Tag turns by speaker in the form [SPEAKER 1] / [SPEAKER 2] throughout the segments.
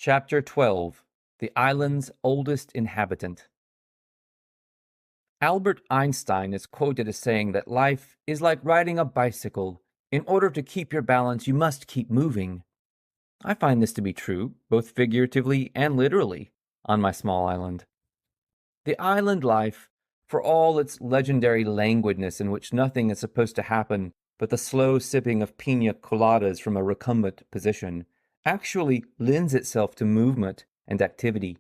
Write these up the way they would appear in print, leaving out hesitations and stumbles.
[SPEAKER 1] Chapter 12. The Island's Oldest Inhabitant. Albert Einstein is quoted as saying that life is like riding a bicycle. In order to keep your balance, you must keep moving. I find this to be true, both figuratively and literally, on my small island. The island life, for all its legendary languidness in which nothing is supposed to happen but the slow sipping of pina coladas from a recumbent position, actually lends itself to movement and activity.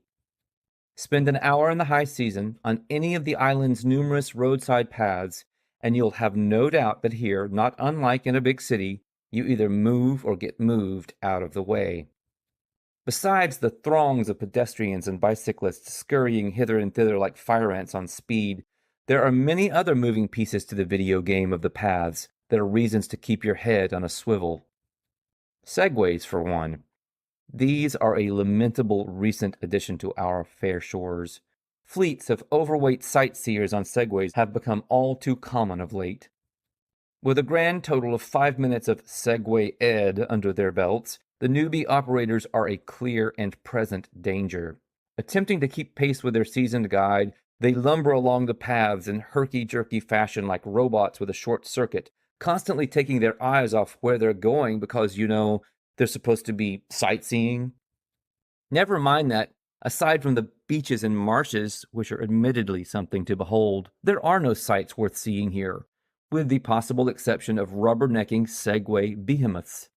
[SPEAKER 1] Spend an hour in the high season on any of the island's numerous roadside paths, and you'll have no doubt that here, not unlike in a big city, you either move or get moved out of the way. Besides the throngs of pedestrians and bicyclists scurrying hither and thither like fire ants on speed, there are many other moving pieces to the video game of the paths that are reasons to keep your head on a swivel. Segways, for one. These are a lamentable recent addition to our fair shores. Fleets of overweight sightseers on segways have become all too common of late. With a grand total of 5 minutes of Segway Ed under their belts, the newbie operators are a clear and present danger. Attempting to keep pace with their seasoned guide, they lumber along the paths in herky-jerky fashion like robots with a short circuit, constantly taking their eyes off where they're going because, they're supposed to be sightseeing. Never mind that, aside from the beaches and marshes, which are admittedly something to behold, there are no sights worth seeing here, with the possible exception of rubbernecking Segway behemoths.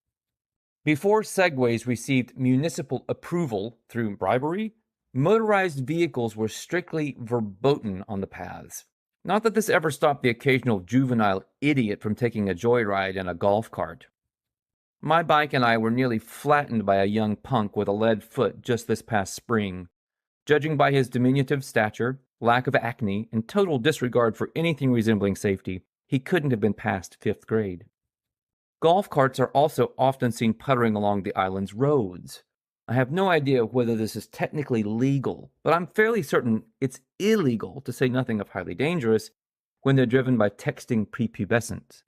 [SPEAKER 1] Before Segways received municipal approval through bribery, motorized vehicles were strictly verboten on the paths. Not that this ever stopped the occasional juvenile idiot from taking a joyride in a golf cart. My bike and I were nearly flattened by a young punk with a lead foot just this past spring. Judging by his diminutive stature, lack of acne, and total disregard for anything resembling safety, he couldn't have been past 5th grade. Golf carts are also often seen puttering along the island's roads. I have no idea whether this is technically legal, but I'm fairly certain it's illegal, to say nothing of highly dangerous, when they're driven by texting prepubescents.